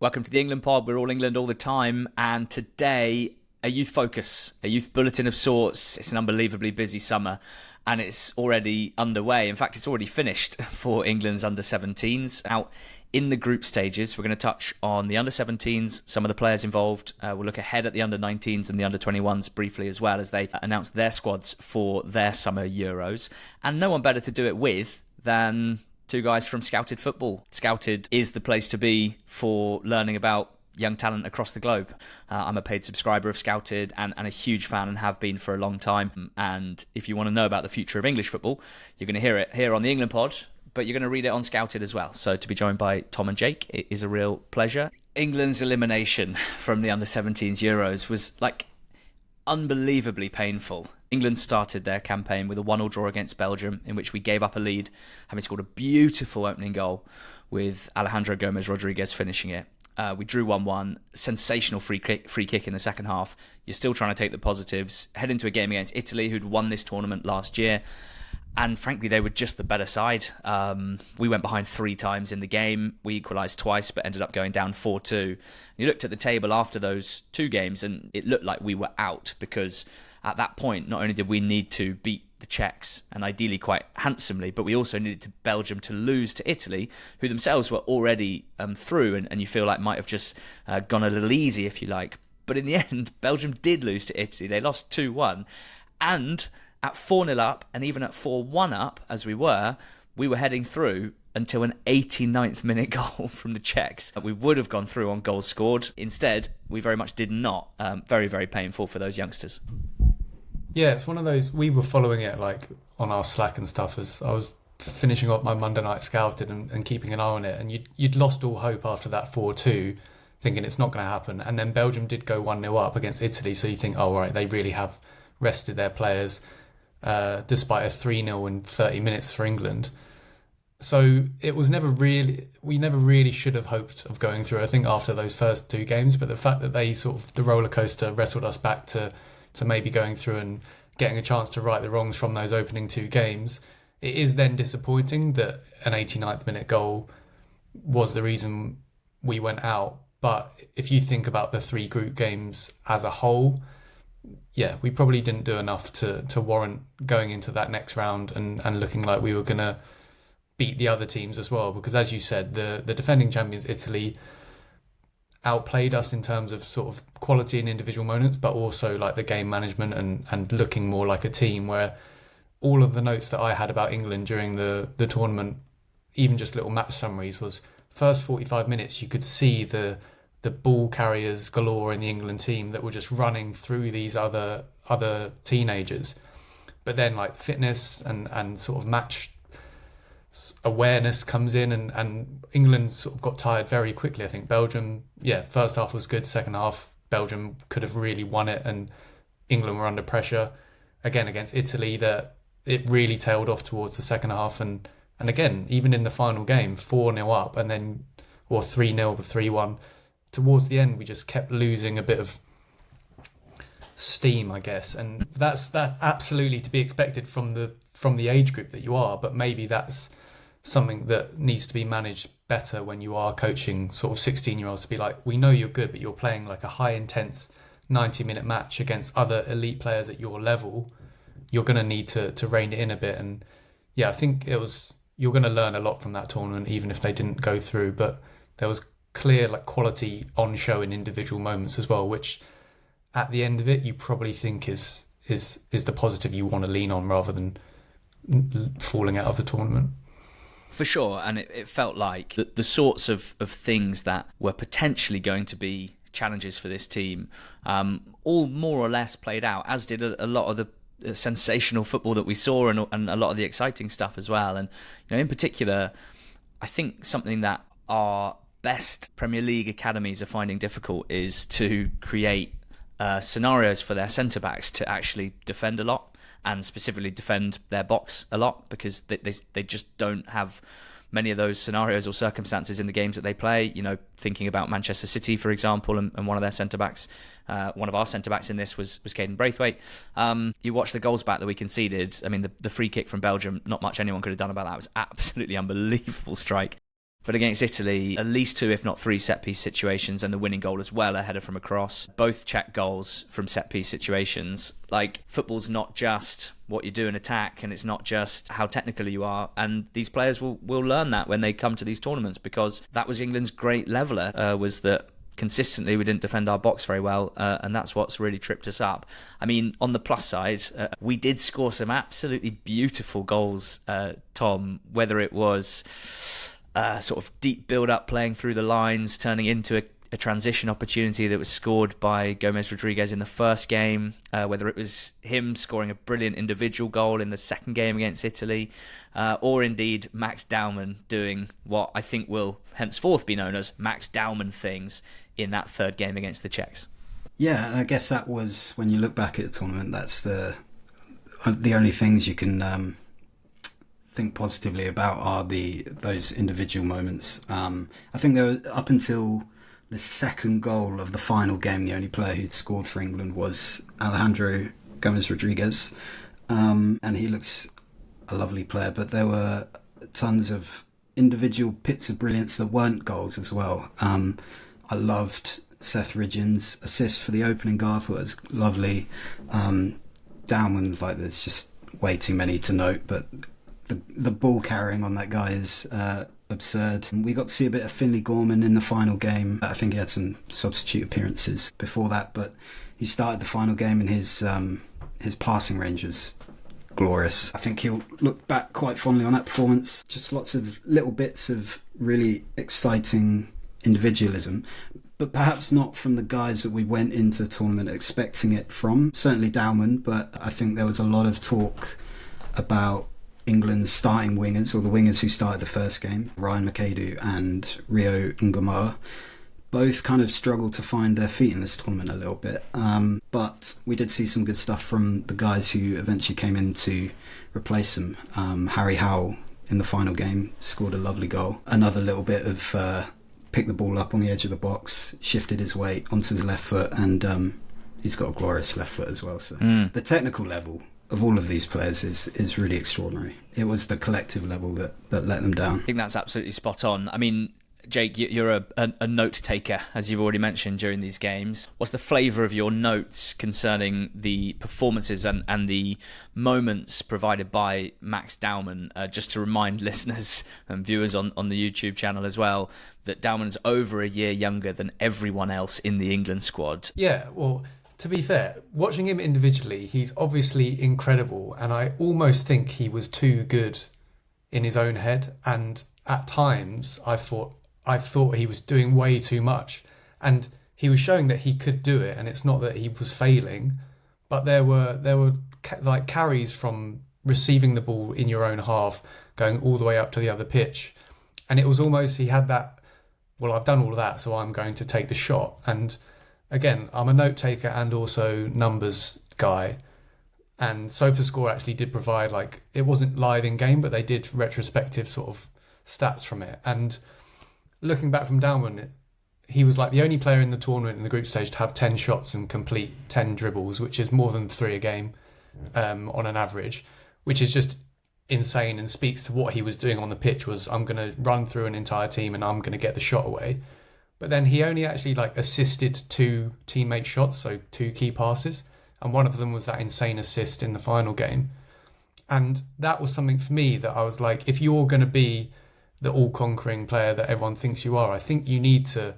Welcome to the England pod. We're all England all the time, and today a youth focus, a youth bulletin of sorts. It's an unbelievably busy summer, and it's already underway. In fact, it's already finished for England's under-17s. Out in the group stages, we're going to touch on the under-17s, some of the players involved. We'll look ahead at the under-19s and the under-21s briefly as well, as they announce their squads for their summer Euros. And no one better to do it with than two guys from Scouted Football. Scouted is the place to be for learning about young talent across the globe. I'm a paid subscriber of Scouted and a huge fan, and have been for a long time. And if you want to know about the future of English football, you're going to hear it here on the England pod, but you're going to read it on Scouted as well. So to be joined by Tom and Jake, it is a real pleasure. England's elimination from the under-17s Euros was unbelievably painful. England started their campaign with a 1-1 draw against Belgium, in which we gave up a lead, having scored a beautiful opening goal with Alejandro Gomez-Rodriguez finishing it. We drew 1-1, sensational free kick in the second half. You're still trying to take the positives, head into a game against Italy, who'd won this tournament last year, and frankly they were just the better side. We went behind 3 times in the game. We equalised twice but ended up going down 4-2. You looked at the table after those 2 games and it looked like we were out, because at that point not only did we need to beat the Czechs, and ideally quite handsomely, but we also needed Belgium to lose to Italy, who themselves were already through, and you feel like might have just gone a little easy, if you like. But in the end, Belgium did lose to Italy. They lost 2-1, and at 4-0 up, and even at 4-1 up, as we were heading through until an 89th minute goal from the Czechs. We would have gone through on goals scored. Instead, we very much did not. Very, very painful for those youngsters. Yeah, it's one of those, we were following it on our Slack and stuff as I was finishing up my Monday night Scouted and keeping an eye on it, and you'd lost all hope after that 4-2, thinking it's not going to happen. And then Belgium did go 1-0 up against Italy, so you think, oh right, they really have rested their players, despite a 3-0 in 30 minutes for England. So it was we never really should have hoped of going through, I think, after those first 2 games. But the fact that they the roller coaster wrestled us back to maybe going through and getting a chance to right the wrongs from those opening 2 games, it is then disappointing that an 89th minute goal was the reason we went out. But if you think about the 3 group games as a whole, yeah, we probably didn't do enough to warrant going into that next round and looking like we were going to beat the other teams as well. Because as you said, the defending champions Italy outplayed us in terms of sort of quality and individual moments, but also the game management and looking more like a team, where all of the notes that I had about England during the tournament, even just little match summaries, was first 45 minutes you could see the ball carriers galore in the England team that were just running through these other teenagers. But then fitness and sort of match awareness comes in, and England sort of got tired very quickly. I think Belgium, first half was good, second half Belgium could have really won it, and England were under pressure again against Italy, that it really tailed off towards the second half, and again even in the final game 4-0 up, and then 3-0 or 3-1 towards the end we just kept losing a bit of steam, I guess. And that's absolutely to be expected from the age group that you are, but maybe that's something that needs to be managed better when you are coaching sort of 16-year-olds, to be we know you're good, but you're playing a high intense 90-minute match against other elite players at your level. You're going to need to rein it in a bit. And I think you're going to learn a lot from that tournament, even if they didn't go through. But there was clear quality on show in individual moments as well, which at the end of it you probably think is the positive you want to lean on, rather than falling out of the tournament. For sure, and it felt like the sorts of things that were potentially going to be challenges for this team all more or less played out, as did a lot of the sensational football that we saw, and a lot of the exciting stuff as well. And in particular, I think something that our best Premier League academies are finding difficult is to create scenarios for their centre-backs to actually defend a lot, and specifically defend their box a lot, because they just don't have many of those scenarios or circumstances in the games that they play. Thinking about Manchester City, for example, and one of their centre-backs, one of our centre-backs in this was Caden Braithwaite. You watch the goals back that we conceded. I mean, the free kick from Belgium, not much anyone could have done about that. It was absolutely unbelievable strike. But against Italy, at least 2, if not 3 set-piece situations, and the winning goal as well, a header from a cross. Both Czech goals from set-piece situations. Like, football's not just what you do in attack, and it's not just how technical you are. And these players will learn that when they come to these tournaments, because that was England's great leveller, was that consistently we didn't defend our box very well, and that's what's really tripped us up. I mean, on the plus side, we did score some absolutely beautiful goals, Tom, whether it was sort of deep build-up playing through the lines, turning into a transition opportunity that was scored by Gomez Rodriguez in the first game, whether it was him scoring a brilliant individual goal in the second game against Italy, or indeed Max Dowman doing what I think will henceforth be known as Max Dowman things in that third game against the Czechs. Yeah, and I guess that was, when you look back at the tournament, that's the only things you can think positively about are those individual moments. I think there was, up until the second goal of the final game, the only player who'd scored for England was Alejandro Gomez Rodriguez, and he looks a lovely player, but there were tons of individual bits of brilliance that weren't goals as well. I loved Seth Ridgen's assist for the opening goal. I thought it was lovely. Dowman, like, there's just way too many to note, but the ball carrying on that guy is absurd. We got to see a bit of Finley Gorman in the final game. I think he had some substitute appearances before that, but he started the final game and his passing range was glorious. I think he'll look back quite fondly on that performance. Just lots of little bits of really exciting individualism, but perhaps not from the guys that we went into the tournament expecting it from. Certainly Dowman, but I think there was a lot of talk about England's starting wingers, or the wingers who started the first game, Ryan McAdoo and Rio Ngoma. Both kind of struggled to find their feet in this tournament a little bit. But we did see some good stuff from the guys who eventually came in to replace them. Harry Howell in the final game scored a lovely goal. Another little bit of picked the ball up on the edge of the box, shifted his weight onto his left foot, and he's got a glorious left foot as well. So the technical level of all of these players is really extraordinary. It was the collective level that let them down. I think that's absolutely spot on. I mean, Jake, you're a note taker, as you've already mentioned, during these games. What's the flavour of your notes concerning the performances and the moments provided by Max Dowman? Just to remind listeners and viewers on the YouTube channel as well, that Dowman's over a year younger than everyone else in the England squad. Yeah, well, to be fair, watching him individually, he's obviously incredible, and I almost think he was too good in his own head, and at times I thought he was doing way too much, and he was showing that he could do it, and it's not that he was failing, but there were like carries from receiving the ball in your own half going all the way up to the other pitch, and it was almost, he had that, well, I've done all of that, so I'm going to take the shot. And again, I'm a note taker and also numbers guy, and SofaScore actually did provide, like, it wasn't live in game, but they did retrospective sort of stats from it. And looking back from Dowman, he was like the only player in the tournament in the group stage to have 10 shots and complete 10 dribbles, which is more than 3 a game on an average, which is just insane and speaks to what he was doing on the pitch. Was, I'm going to run through an entire team and I'm going to get the shot away. But then he only actually assisted 2 teammate shots, so 2 key passes, and one of them was that insane assist in the final game. And that was something for me that I was like, if you're going to be the all-conquering player that everyone thinks you are, I think you need to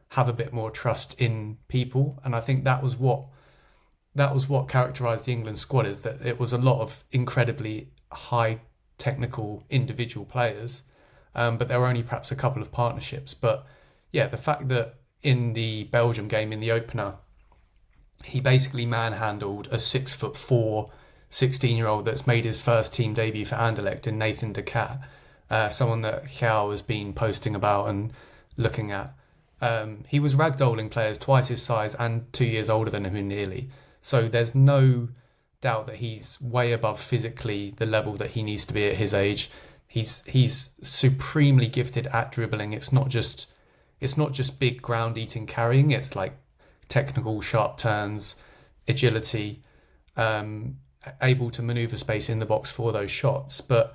have a bit more trust in people. And I think that was what characterised the England squad, is that it was a lot of incredibly high technical individual players, but there were only perhaps a couple of partnerships. But yeah, the fact that in the Belgium game, in the opener, he basically manhandled a 6'4" 16-year-old that's made his first team debut for Anderlecht in Nathan de Cat, someone that Xiao has been posting about and looking at. He was ragdolling players twice his size and 2 years older than him nearly. So there's no doubt that he's way above physically the level that he needs to be at his age. He's supremely gifted at dribbling. It's not just big ground eating carrying. It's like technical sharp turns, agility, able to maneuver space in the box for those shots. But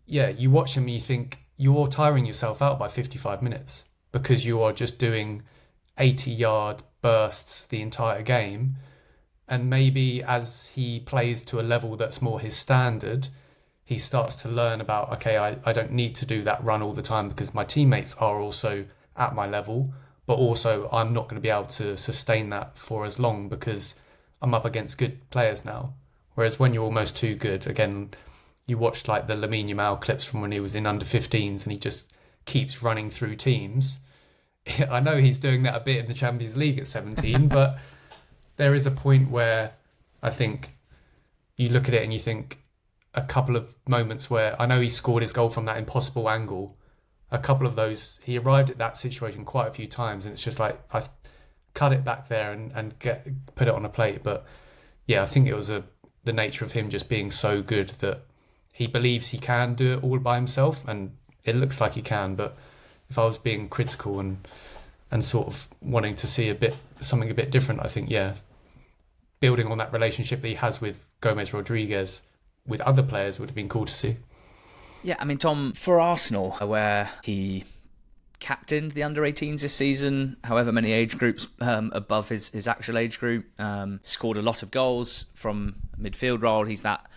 yeah, you watch him and you think you're tiring yourself out by 55 minutes because you are just doing 80-yard bursts the entire game. And maybe as he plays to a level that's more his standard, he starts to learn about, okay, I don't need to do that run all the time because my teammates are also at my level, but also I'm not going to be able to sustain that for as long because I'm up against good players now. Whereas when you're almost too good, again, you watched like the Lamine Yamal clips from when he was in under 15s and he just keeps running through teams. I know he's doing that a bit in the Champions League at 17, but there is a point where I think you look at it and you think a couple of moments where I know he scored his goal from that impossible angle. A couple of those, he arrived at that situation quite a few times and it's just like, I cut it back there and put it on a plate. But yeah, I think it was the nature of him just being so good that he believes he can do it all by himself, and it looks like he can. But if I was being critical and sort of wanting to see something a bit different, I think, yeah, building on that relationship that he has with Gomez Rodriguez with other players would have been cool to see. Yeah, I mean, Tom, for Arsenal, where he captained the under-18s this season, however many age groups above his actual age group, scored a lot of goals from midfield role. He's that,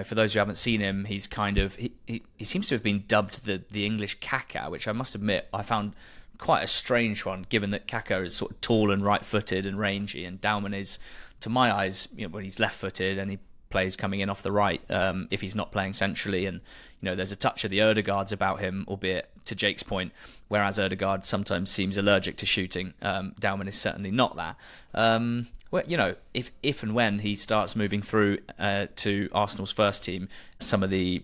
for those who haven't seen him, he's kind of, he seems to have been dubbed the English Kaka, which I must admit I found quite a strange one, given that Kaka is sort of tall and right-footed and rangy, and Dowman is, to my eyes, when he's left-footed and he plays coming in off the right, if he's not playing centrally, and there's a touch of the Ødegaards about him, albeit to Jake's point, whereas Ødegaard sometimes seems allergic to shooting. Dowman is certainly not that. Well, if and when he starts moving through to Arsenal's first team, some of the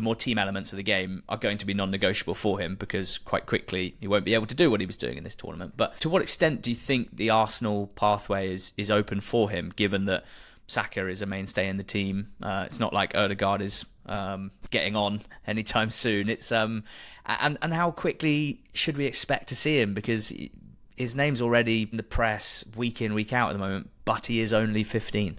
more team elements of the game are going to be non-negotiable for him, because quite quickly he won't be able to do what he was doing in this tournament. But to what extent do you think the Arsenal pathway is open for him, given that Saka is a mainstay in the team? It's not like Ødegaard is getting on anytime soon. It's and how quickly should we expect to see him? Because his name's already in the press week in, week out at the moment, but he is only 15.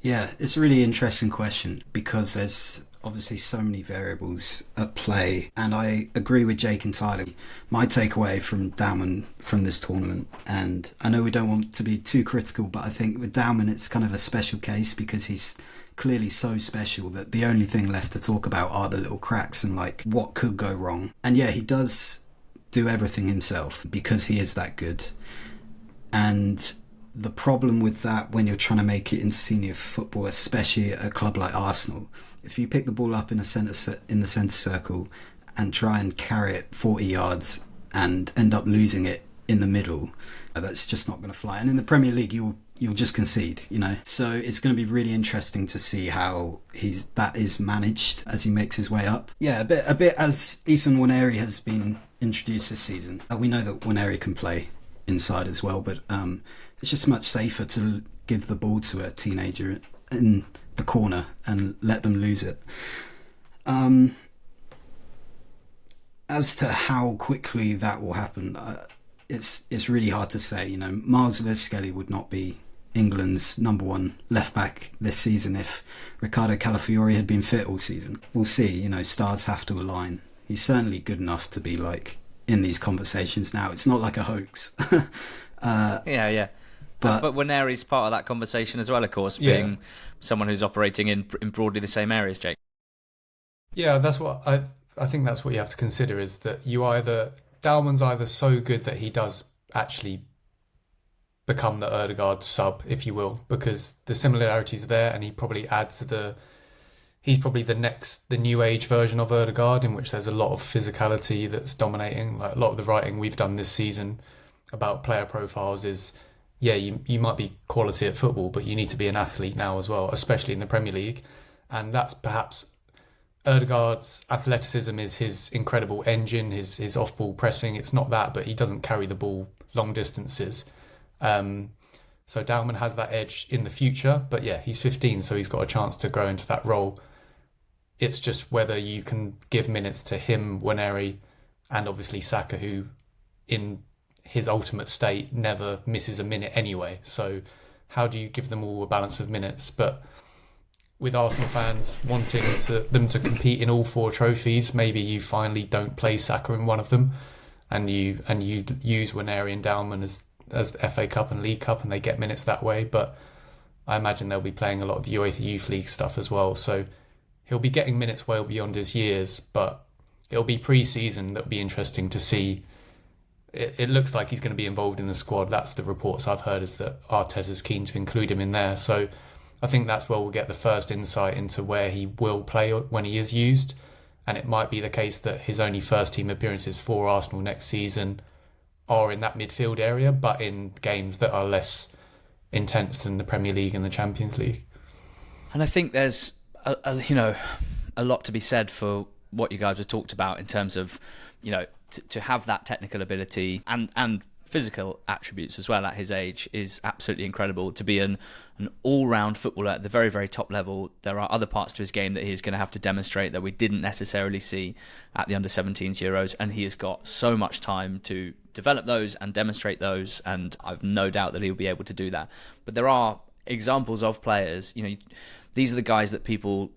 Yeah, it's a really interesting question because there's obviously so many variables at play, and I agree with Jake entirely. My takeaway from Dowman from this tournament, and I know we don't want to be too critical, but I think with Dowman it's kind of a special case because he's clearly so special that the only thing left to talk about are the little cracks and like what could go wrong. And yeah, he does do everything himself because he is that good. And the problem with that when you're trying to make it in senior football, especially at a club like Arsenal, if you pick the ball up in the centre circle and try and carry it 40 yards and end up losing it in the middle, that's just not going to fly. And in the Premier League, you'll just concede, So it's going to be really interesting to see how that is managed as he makes his way up. Yeah, a bit as Ethan Nwaneri has been introduced this season. We know that Nwaneri can play inside as well, but it's just much safer to give the ball to a teenager in the corner and let them lose it. As to how quickly that will happen, it's really hard to say. Miles Lewis-Skelly would not be England's number one left back this season if Riccardo Calafiori had been fit all season. We'll see. Stars have to align. He's certainly good enough to be like in these conversations now. It's not like a hoax. Yeah. But Nwaneri's part of that conversation as well, of course, being someone who's operating in broadly the same areas, Jake. Yeah, that's what I think that's what you have to consider, is that Dowman's either so good that he does actually become the Ødegaard sub, if you will, because the similarities are there, and he probably adds he's probably the new age version of Ødegaard, in which there's a lot of physicality that's dominating. Like a lot of the writing we've done this season about player profiles is, yeah, you might be quality at football, but you need to be an athlete now as well, especially in the Premier League. And that's perhaps Ødegaard's athleticism is his incredible engine, his off-ball pressing. It's not that, but he doesn't carry the ball long distances. So Dowman has that edge in the future, but yeah, he's 15, so he's got a chance to grow into that role. It's just whether you can give minutes to him, Nwaneri, and obviously Saka, who in his ultimate state never misses a minute anyway. So how do you give them all a balance of minutes? But with Arsenal fans wanting them to compete in all 4 trophies, maybe you finally don't play Saka in one of them, and you use Winery and Dowman as the FA Cup and League Cup, and they get minutes that way. But I imagine they'll be playing a lot of UEFA Youth League stuff as well, so he'll be getting minutes well beyond his years. But it'll be pre-season that'll be interesting to see. It looks like he's going to be involved in the squad. That's the reports I've heard, is that Arteta's keen to include him in there. So I think that's where we'll get the first insight into where he will play when he is used. And it might be the case that his only first team appearances for Arsenal next season are in that midfield area, but in games that are less intense than the Premier League and the Champions League. And I think there's a lot to be said for what you guys have talked about in terms of, to have that technical ability and physical attributes as well at his age is absolutely incredible. To be an all-round footballer at the very, very top level, there are other parts to his game that he's going to have to demonstrate that we didn't necessarily see at the under-17s Euros, and he has got so much time to develop those and demonstrate those, and I've no doubt that he'll be able to do that. But there are examples of players, these are the guys that people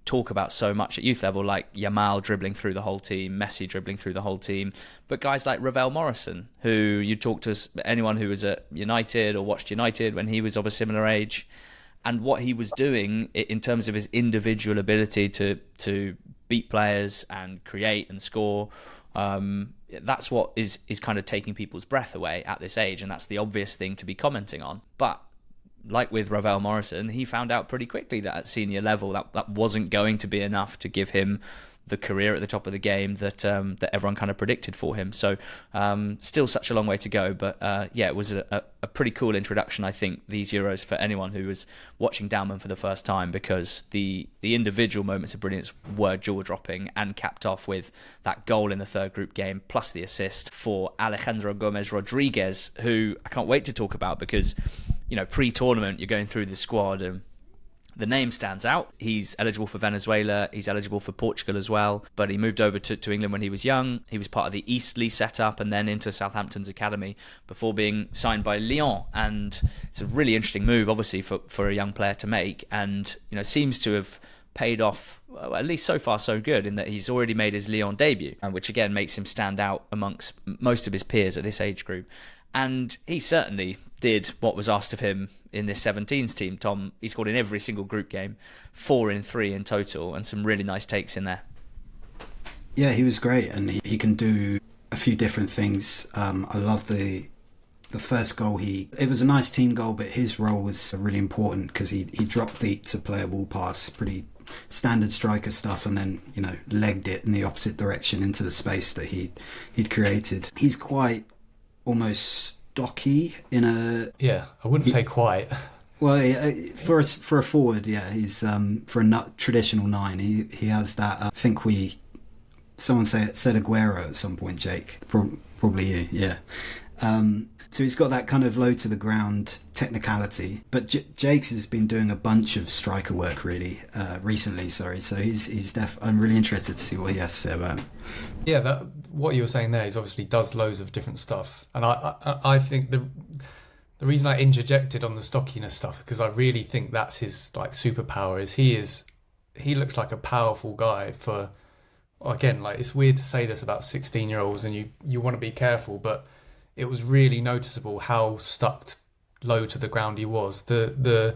talk about so much at youth level, like Yamal dribbling through the whole team, Messi dribbling through the whole team, but guys like Ravel Morrison, who you talk to anyone who was at United or watched United when he was of a similar age, and what he was doing in terms of his individual ability to beat players and create and score, that's what is kind of taking people's breath away at this age, and that's the obvious thing to be commenting on. But like with Ravel Morrison, he found out pretty quickly that at senior level that wasn't going to be enough to give him the career at the top of the game that everyone kind of predicted for him. So still such a long way to go, but it was a pretty cool introduction, I think, these Euros, for anyone who was watching Dowman for the first time, because the individual moments of brilliance were jaw-dropping, and capped off with that goal in the third group game, plus the assist for Alejandro Gomez Rodriguez, who I can't wait to talk about, because pre-tournament, you're going through the squad and the name stands out. He's eligible for Venezuela. He's eligible for Portugal as well. But he moved over to England when he was young. He was part of the Eastleigh setup and then into Southampton's academy before being signed by Lyon. And it's a really interesting move, obviously, for a young player to make. And, seems to have paid off, well, at least so far so good, in that he's already made his Lyon debut, and which again makes him stand out amongst most of his peers at this age group. And he certainly did what was asked of him in this 17s team, Tom. He scored in every single group game, 4 in 3 in total, and some really nice takes in there. Yeah, he was great, and he can do a few different things. I love the first goal. It was a nice team goal, but his role was really important because he dropped deep to play a ball pass, pretty standard striker stuff, and then legged it in the opposite direction into the space that he'd created. He's quite almost stocky in a... Yeah, I wouldn't say quite. Well, for a forward, yeah, he's for a traditional 9. He has that. I think someone said Aguero at some point, Jake. Probably you, yeah. So he's got that kind of low to the ground technicality. But Jake's has been doing a bunch of striker work recently. So I'm really interested to see what he has to say about him. Yeah, what you were saying there is obviously does loads of different stuff, and I think the reason I interjected on the stockiness stuff, because I really think that's his superpower. He looks like a powerful guy for, again, it's weird to say this about 16-year-olds, and you want to be careful, but it was really noticeable how stuck low to the ground he was. The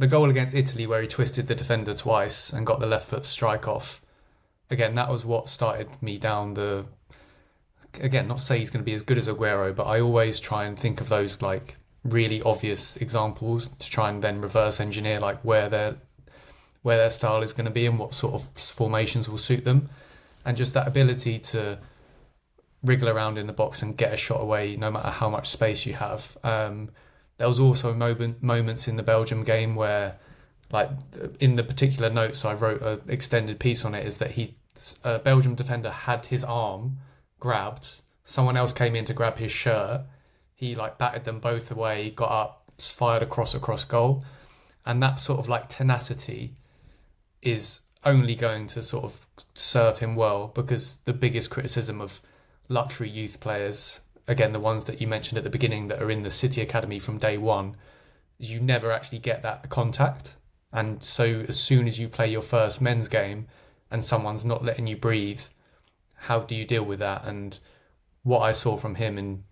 goal against Italy where he twisted the defender twice and got the left foot strike off, again, that was what started me down the... Again, not to say he's going to be as good as Aguero, but I always try and think of those really obvious examples to try and then reverse engineer where their style is going to be and what sort of formations will suit them. And just that ability to wriggle around in the box and get a shot away no matter how much space you have. There was also moments in the Belgium game where, in the particular notes I wrote an extended piece on it, is that a Belgium defender had his arm grabbed, someone else came in to grab his shirt, he batted them both away, got up, fired across goal, and that sort of tenacity is only going to sort of serve him well, because the biggest criticism of luxury youth players, again the ones that you mentioned at the beginning that are in the City Academy from day one, is you never actually get that contact. And so as soon as you play your first men's game and someone's not letting you breathe, how do you deal with that? And what I saw from him in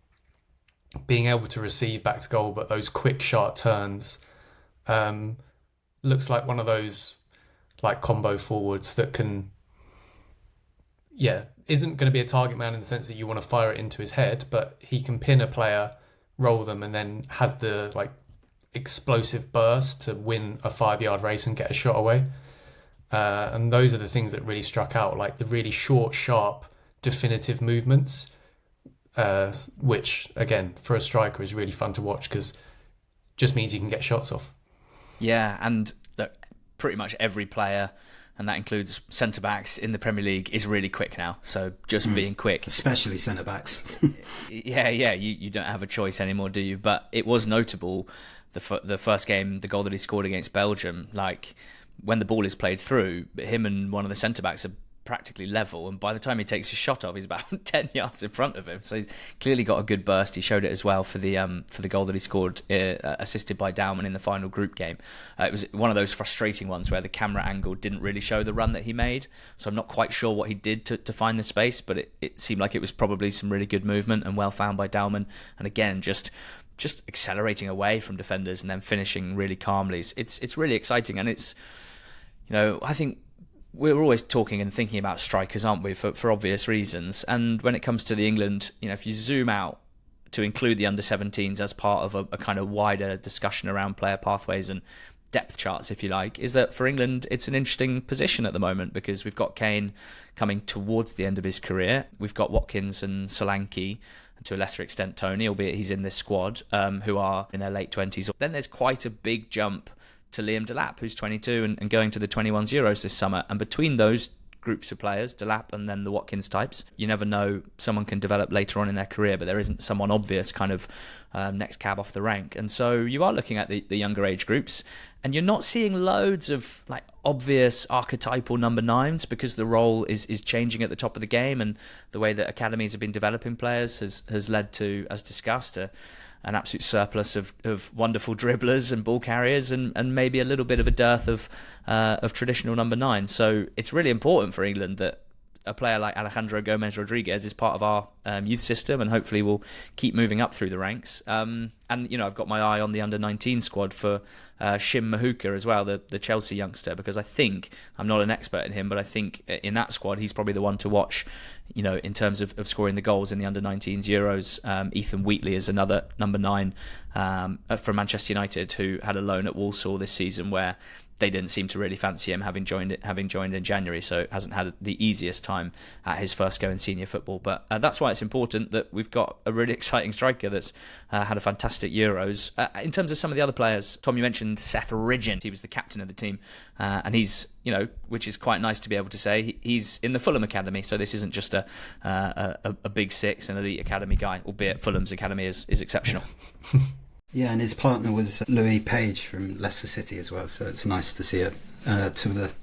being able to receive back to goal, but those quick, sharp turns, looks like one of those like combo forwards that can, isn't going to be a target man in the sense that you want to fire it into his head, but he can pin a player, roll them, and then has the like explosive burst to win a 5-yard race and get a shot away. And those are the things that really struck out, like the really short, sharp, definitive movements, which, again, for a striker is really fun to watch because just means you can get shots off. Yeah, and look, pretty much every player, and that includes centre-backs in the Premier League, is really quick now. So just being quick. Especially centre-backs. Yeah, you don't have a choice anymore, do you? But it was notable, the first game, the goal that he scored against Belgium, like when the ball is played through, him and one of the centre-backs are practically level, and by the time he takes his shot off, he's about 10 yards in front of him. So he's clearly got a good burst. He showed it as well for the goal that he scored, assisted by Dowman in the final group game. It was one of those frustrating ones where the camera angle didn't really show the run that he made, so I'm not quite sure what he did to find the space, but it seemed like it was probably some really good movement and well found by Dowman, and again just accelerating away from defenders and then finishing really calmly. It's really exciting, and it's, I think we're always talking and thinking about strikers, aren't we, for obvious reasons. And when it comes to the England, if you zoom out to include the under-17s as part of a kind of wider discussion around player pathways and depth charts, if you like, is that for England, it's an interesting position at the moment because we've got Kane coming towards the end of his career. We've got Watkins and Solanke, and to a lesser extent Tony, albeit he's in this squad, who are in their late 20s. Then there's quite a big jump to Liam Delap, who's 22 and going to the 21s Euros this summer. And between those groups of players, Delap and then the Watkins types, you never know, someone can develop later on in their career, but there isn't someone obvious kind of next cab off the rank. And so you are looking at the younger age groups, and you're not seeing loads of like obvious archetypal number 9s because the role is changing at the top of the game, and the way that academies have been developing players has led to, as discussed, an absolute surplus of wonderful dribblers and ball carriers, and maybe a little bit of a dearth of traditional number 9. So it's really important for England that a player like Alejandro Gomez Rodriguez is part of our youth system, and hopefully will keep moving up through the ranks. And I've got my eye on the under-19 squad for Shim Mahuka as well, the Chelsea youngster, because I think, I'm not an expert in him, but I think in that squad he's probably the one to watch, in terms of scoring the goals in the under-19s Euros. Ethan Wheatley is another number 9 from Manchester United who had a loan at Walsall this season where they didn't seem to really fancy him, having joined in January, so hasn't had the easiest time at his first go in senior football. But that's why it's important that we've got a really exciting striker that's had a fantastic Euros. In terms of some of the other players, Tom, you mentioned Seth Ridgen. He was the captain of the team, and he's, which is quite nice to be able to say, he's in the Fulham academy, so this isn't just a big six, an elite academy guy, albeit Fulham's academy is exceptional. Yeah, and his partner was Louis Page from Leicester City as well, so it's nice to see it to the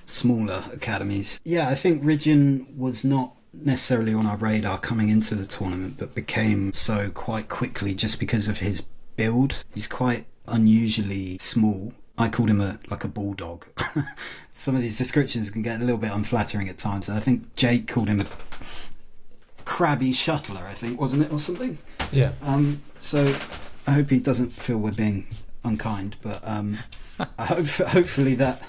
smaller academies. Yeah, I think Ridgen was not necessarily on our radar coming into the tournament, but became so quite quickly just because of his build. He's quite unusually small. I called him a bulldog. Some of these descriptions can get a little bit unflattering at times, and I think Jake called him a crabby shuttler, I think, wasn't it, or something? Yeah. So I hope he doesn't feel we're being unkind, but hopefully that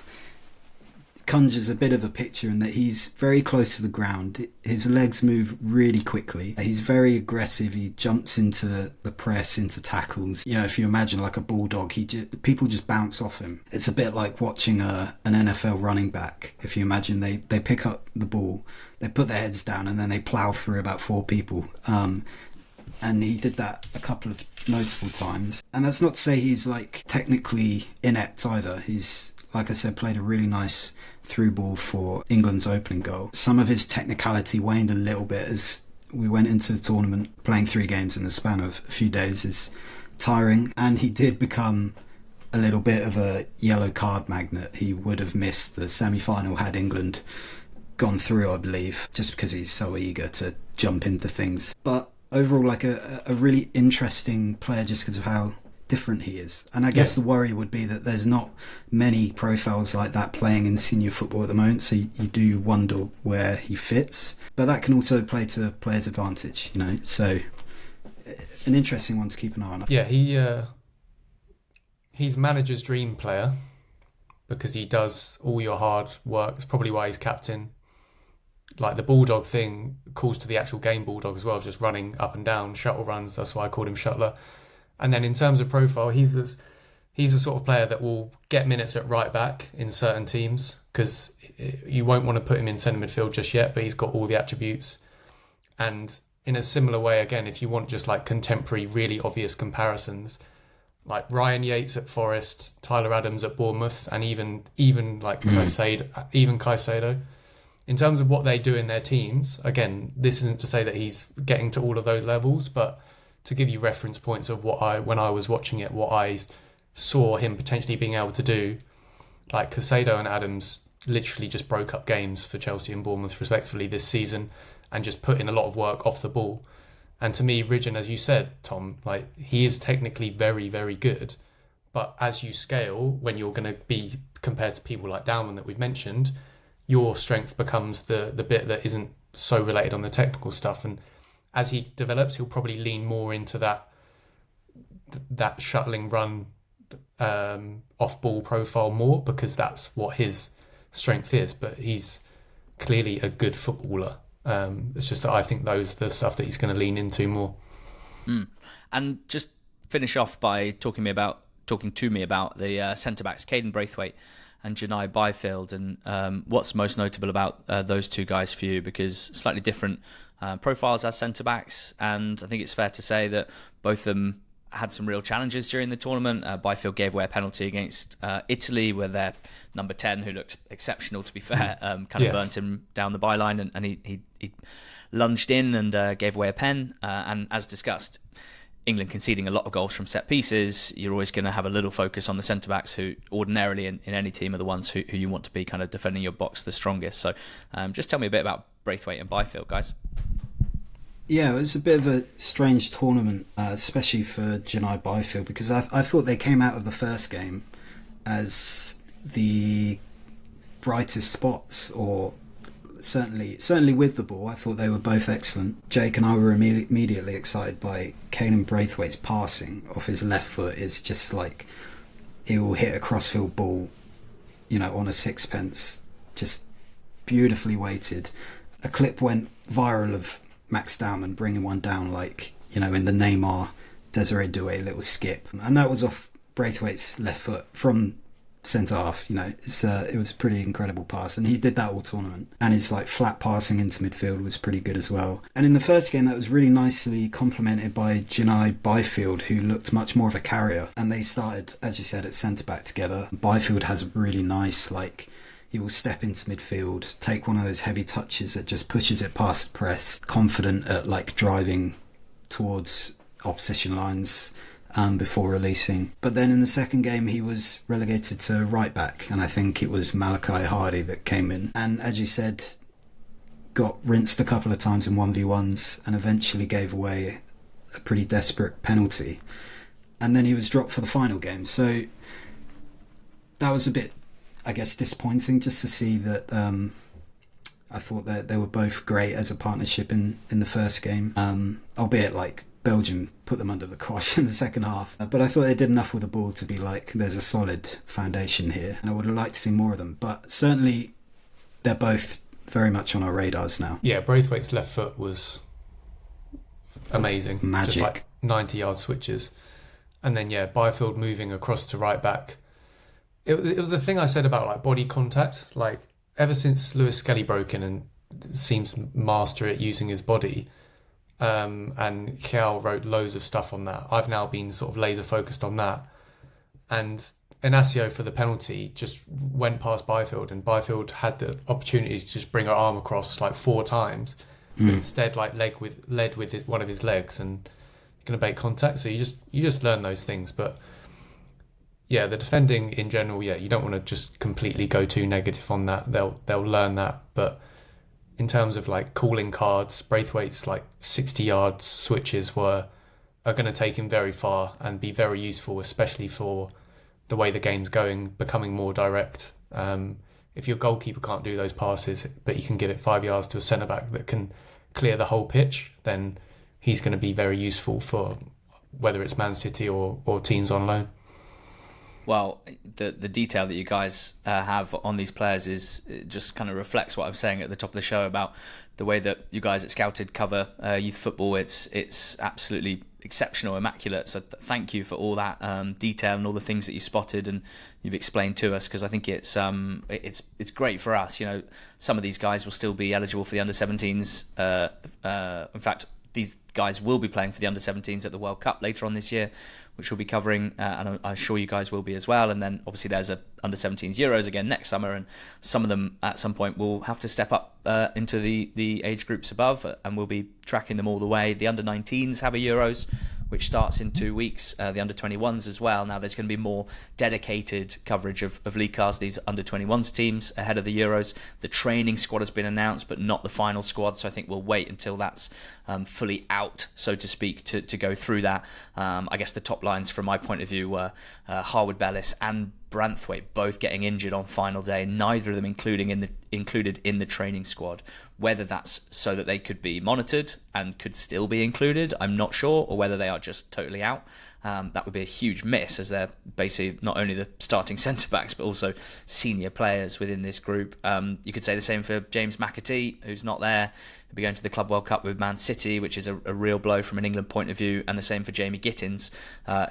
conjures a bit of a picture in that he's very close to the ground. His legs move really quickly. He's very aggressive. He jumps into the press, into tackles. If you imagine like a bulldog, people just bounce off him. It's a bit like watching an NFL running back. If you imagine they pick up the ball, they put their heads down, and then they plough through about 4 people. And he did that a couple of notable times. And that's not to say he's like technically inept either. He's, like I said, played a really nice through ball for England's opening goal. Some of his technicality waned a little bit as we went into the tournament. Playing 3 games in the span of a few days is tiring, and he did become a little bit of a yellow card magnet. He would have missed the semi-final had England gone through, I believe, just because he's so eager to jump into things. But overall, like a really interesting player just because of how different he is. And I guess the worry would be that there's not many profiles like that playing in senior football at the moment, so you do wonder where he fits. But that can also play to players' advantage, you know. So an interesting one to keep an eye on. Yeah, he's manager's dream player because he does all your hard work. It's probably why he's captain. Like the bulldog thing calls to the actual game bulldog as well, just running up and down, shuttle runs. That's why I called him Shuttler. And then in terms of profile, he's the sort of player that will get minutes at right back in certain teams, because you won't want to put him in centre midfield just yet, but he's got all the attributes. And in a similar way, again, if you want just like contemporary, really obvious comparisons, like Ryan Yates at Forest, Tyler Adams at Bournemouth, and even like Caicedo. In terms of what they do in their teams, again, this isn't to say that he's getting to all of those levels, but to give you reference points of when I was watching it, what I saw him potentially being able to do. Like Caicedo and Adams literally just broke up games for Chelsea and Bournemouth respectively this season, and just put in a lot of work off the ball. And to me, Ridgen, as you said, Tom, like he is technically very, very good, but as you scale, when you're going to be compared to people like Dowman that we've mentioned, your strength becomes the bit that isn't so related on the technical stuff. And as he develops, he'll probably lean more into that shuttling run off ball profile more, because that's what his strength is. But he's clearly a good footballer. It's just that I think those are the stuff that he's going to lean into more. And just finish off by talking to me about the centre backs, Caden Braithwaite and Janai Byfield, and what's most notable about those two guys for you, because slightly different profiles as centre backs, and I think it's fair to say that both of them had some real challenges during the tournament. Byfield gave away a penalty against Italy, where their number 10, who looked exceptional to be fair, kind of burnt him down the byline, and he lunged in and gave away a pen. And as discussed, England conceding a lot of goals from set pieces, you're always going to have a little focus on the centre-backs, who ordinarily in any team are the ones who you want to be kind of defending your box the strongest. So just tell me a bit about Braithwaite and Byfield, guys. Yeah, it was a bit of a strange tournament, especially for Janai Byfield, because I thought they came out of the first game as the brightest spots, or certainly with the ball. I thought they were both excellent. Jake and I were immediately excited by Kane Braithwaite's passing off his left foot. Is just like he will hit a crossfield ball, you know, on a sixpence, just beautifully weighted. A clip went viral of Max Dowman bringing one down, like, you know, in the Neymar Desiree Doué little skip, and that was off Braithwaite's left foot from centre half. You know, it was a pretty incredible pass, and he did that all tournament. And his like flat passing into midfield was pretty good as well. And in the first game, that was really nicely complemented by Janai Byfield, who looked much more of a carrier. And they started, as you said, at centre back together. Byfield has a really nice, like, he will step into midfield, take one of those heavy touches that just pushes it past the press, confident at like driving towards opposition lines before releasing. But then in the second game, he was relegated to right back, and I think it was Malachi Hardy that came in. And as you said, got rinsed a couple of times in 1v1s and eventually gave away a pretty desperate penalty. And then he was dropped for the final game. So that was a bit, I guess, disappointing, just to see that. I thought that they were both great as a partnership in the first game, albeit like Belgium put them under the cosh in the second half. But I thought they did enough with the ball to be like, there's a solid foundation here, and I would have liked to see more of them. But certainly they're both very much on our radars now. Yeah, Braithwaite's left foot was amazing. Magic. Just like 90-yard switches. And then, yeah, Byfield moving across to right back. It was the thing I said about like body contact. Like, ever since Lewis Skelly broke in and seems to master it using his body, and Kiel wrote loads of stuff on that, I've now been sort of laser focused on that. And Inacio for the penalty just went past Byfield, and Byfield had the opportunity to just bring her arm across like 4 times, but instead like led with one of his legs and going to make contact. So you just learn those things. But yeah, the defending in general, yeah, you don't want to just completely go too negative on that. They'll learn that. But in terms of like calling cards, Braithwaite's like 60-yard switches were are going to take him very far and be very useful, especially for the way the game's going, becoming more direct. If your goalkeeper can't do those passes, but you can give it 5 yards to a centre-back that can clear the whole pitch, then he's going to be very useful for whether it's Man City or teams on loan. Well, the detail that you guys have on these players is just kind of reflects what I was saying at the top of the show about the way that you guys at Scouted cover youth football. It's absolutely exceptional, immaculate. So thank you for all that detail and all the things that you spotted and you've explained to us, because I think it's great for us. You know, some of these guys will still be eligible for the under-17s. In fact, these guys will be playing for the under-17s at the World Cup later on this year, which we'll be covering, and I'm sure you guys will be as well. And then obviously there's a under-17s Euros again next summer, and some of them at some point will have to step up into the age groups above, and we'll be tracking them all the way. The under-19s have a Euros, which starts in 2 weeks. The under-21s as well. Now there's going to be more dedicated coverage of Lee Carsley's under-21s teams ahead of the Euros. The training squad has been announced, but not the final squad, so I think we'll wait until that's fully out, so to speak, to go through that. I guess the top lines from my point of view were Harwood Bellis and Branthwaite both getting injured on final day, neither of them included in the training squad. Whether that's so that they could be monitored and could still be included, I'm not sure, or whether they are just totally out. That would be a huge miss, as they're basically not only the starting centre-backs but also senior players within this group. You could say the same for James McAtee, who's not there. He'll be going to the Club World Cup with Man City, which is a real blow from an England point of view, and the same for Jamie Gittins,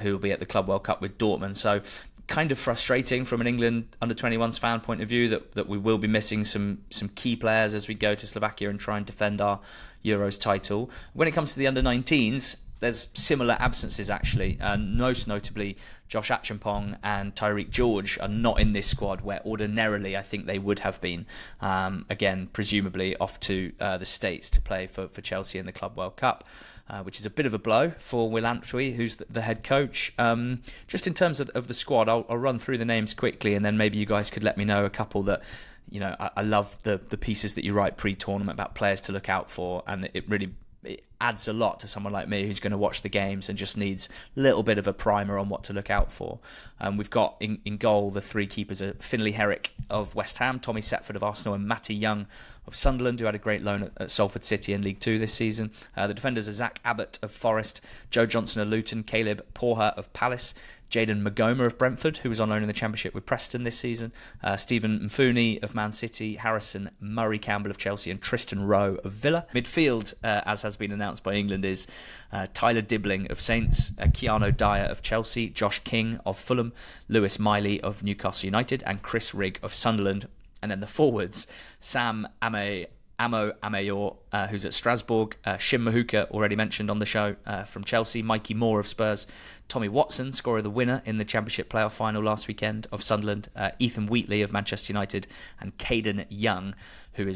who will be at the Club World Cup with Dortmund. So kind of frustrating from an England under-21s fan point of view that we will be missing some key players as we go to Slovakia and try and defend our Euros title. When it comes to the under-19s, there's similar absences actually. Most notably, Josh Acheampong and Tyreek George are not in this squad, where ordinarily I think they would have been. Again, presumably off to the States to play for Chelsea in the Club World Cup, which is a bit of a blow for Will Antwi, who's the head coach. Just in terms of the squad, I'll run through the names quickly, and then maybe you guys could let me know a couple that, you know, I love the pieces that you write pre-tournament about players to look out for, and it adds a lot to someone like me who's going to watch the games and just needs a little bit of a primer on what to look out for. We've got in goal, the three keepers are Finlay Herrick of West Ham, Tommy Setford of Arsenal, and Matty Young of Sunderland, who had a great loan at Salford City in League 2 this season. The defenders are Zach Abbott of Forest, Joe Johnson of Luton, Caleb Porha of Palace, Jayden Magoma of Brentford, who was on loan in the Championship with Preston this season, Stephen Mfuni of Man City, Harrison Murray Campbell of Chelsea, and Tristan Rowe of Villa. Midfield, as has been announced by England, is Tyler Dibbling of Saints, Keanu Dyer of Chelsea, Josh King of Fulham, Lewis Miley of Newcastle United, and Chris Rigg of Sunderland. And then the forwards, Sam Amo Amayor, who's at Strasbourg, Shim Mahuka, already mentioned on the show, from Chelsea, Mikey Moore of Spurs, Tommy Watson, scorer of the winner in the Championship playoff final last weekend, of Sunderland, Ethan Wheatley of Manchester United, and Caden Young, who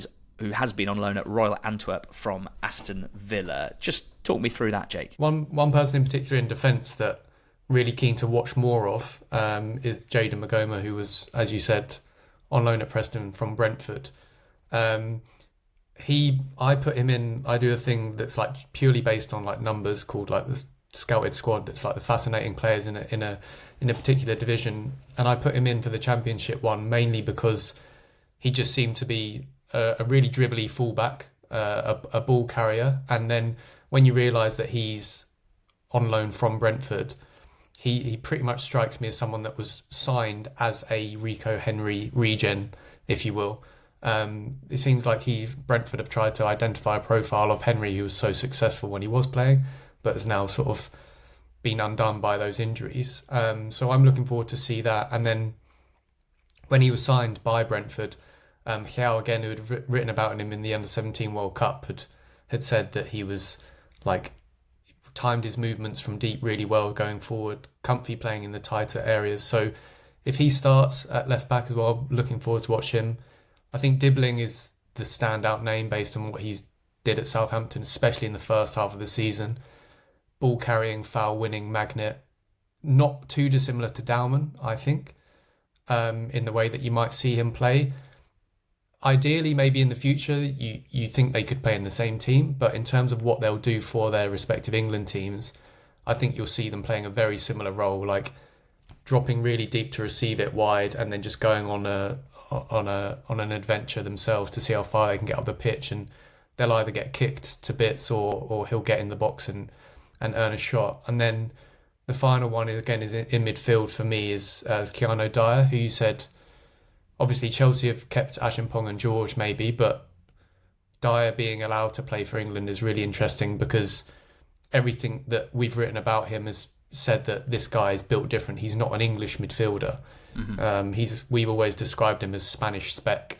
has been on loan at Royal Antwerp from Aston Villa. Just talk me through that, Jake. One person in particular in defence that really keen to watch more of is Jayden Magoma, who was, as you said, on loan at Preston from Brentford. I put him in. I do a thing that's like purely based on like numbers, called like the Scouted Squad. That's like the fascinating players in a particular division, and I put him in for the Championship one mainly because he just seemed to be a really dribbly fullback, a ball carrier, and then when you realise that he's on loan from Brentford, he pretty much strikes me as someone that was signed as a Rico Henry regen, if you will. It seems like Brentford have tried to identify a profile of Henry who was so successful when he was playing, but has now sort of been undone by those injuries. So I'm looking forward to see that. And then when he was signed by Brentford, Xiao, again, who had written about him in the Under-17 World Cup, had said that he was like timed his movements from deep really well going forward, comfy playing in the tighter areas. So if he starts at left back as well, looking forward to watch him. I think Dibbling is the standout name based on what he did at Southampton, especially in the first half of the season. Ball carrying, foul winning magnet, not too dissimilar to Dowman, I think, in the way that you might see him play. Ideally, maybe in the future, you think they could play in the same team, but in terms of what they'll do for their respective England teams, I think you'll see them playing a very similar role, like dropping really deep to receive it wide, and then just going on an adventure themselves to see how far they can get up the pitch, and they'll either get kicked to bits or he'll get in the box and earn a shot. And then the final one is in midfield for me is Keanu Dyer, who you said obviously Chelsea have kept Ashimpong and George maybe, but Dyer being allowed to play for England is really interesting because everything that we've written about him has said that this guy is built different. He's not an English midfielder. We've always described him as Spanish spec.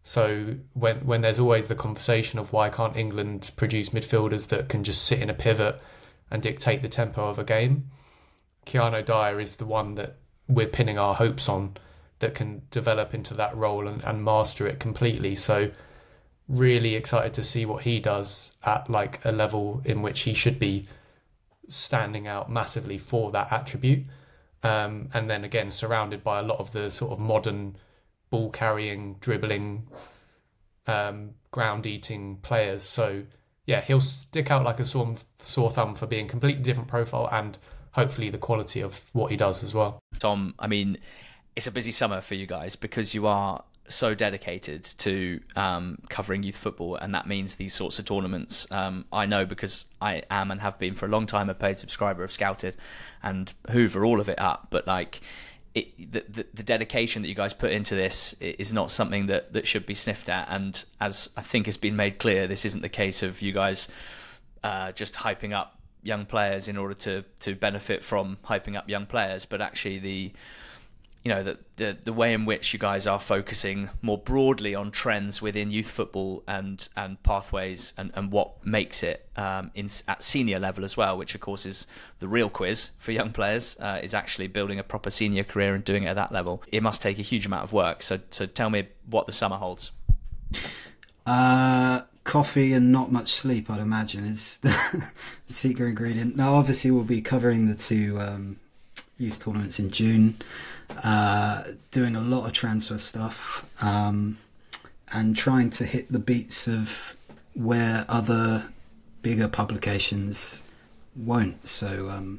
So when there's always the conversation of why can't England produce midfielders that can just sit in a pivot and dictate the tempo of a game, Keanu Dyer is the one that we're pinning our hopes on, that can develop into that role and master it completely. So really excited to see what he does at like a level in which he should be standing out massively for that attribute. And then again, surrounded by a lot of the sort of modern ball carrying, dribbling, ground eating players. So yeah, he'll stick out like a sore thumb for being completely different profile and hopefully the quality of what he does as well. Tom, I mean, it's a busy summer for you guys because you are so dedicated to covering youth football, and that means these sorts of tournaments. I know because I am and have been for a long time a paid subscriber of Scouted and hoover all of it up, but like the dedication that you guys put into this is not something that should be sniffed at. And as I think has been made clear, this isn't the case of you guys just hyping up young players in order to benefit from hyping up young players, but actually the way in which you guys are focusing more broadly on trends within youth football and pathways and what makes it at senior level as well, which of course is the real quiz for young players, is actually building a proper senior career and doing it at that level. It must take a huge amount of work. So tell me what the summer holds. Coffee and not much sleep, I'd imagine, is the secret ingredient. Now, obviously, we'll be covering the two youth tournaments in June. Doing a lot of transfer stuff and trying to hit the beats of where other bigger publications won't. So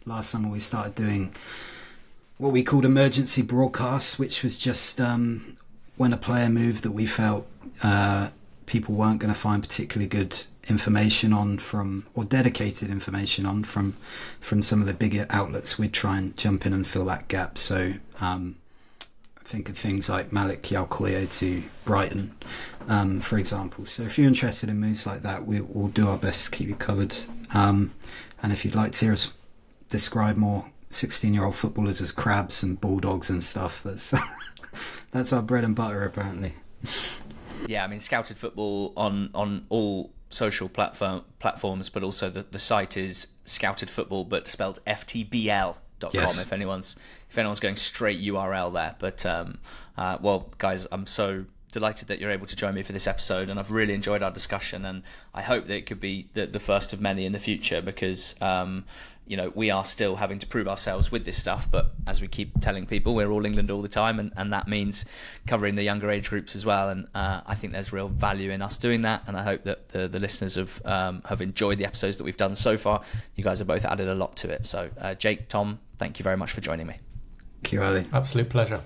last summer we started doing what we called emergency broadcasts, which was just when a player moved that we felt people weren't going to find particularly good information on or dedicated information on from some of the bigger outlets, we'd try and jump in and fill that gap. So I think of things like Malik Yalkoye to Brighton, for example. So if you're interested in moves like that, we'll do our best to keep you covered. And if you'd like to hear us describe more 16-year-old footballers as crabs and bulldogs and stuff, that's our bread and butter apparently. Yeah, I mean, Scouted Football on all social platforms, but also the site is Scouted Football, but spelled ftbl.com. Yes. If anyone's going straight URL there. But well, guys, I'm so delighted that you're able to join me for this episode, and I've really enjoyed our discussion, and I hope that it could be the first of many in the future, because we are still having to prove ourselves with this stuff, but as we keep telling people, we're all England all the time, and that means covering the younger age groups as well, and I think there's real value in us doing that, and I hope that the listeners have enjoyed the episodes that we've done so far. You guys have both added a lot to it. So Jake, Tom, thank you very much for joining me. Thank you, Ali. Absolute pleasure.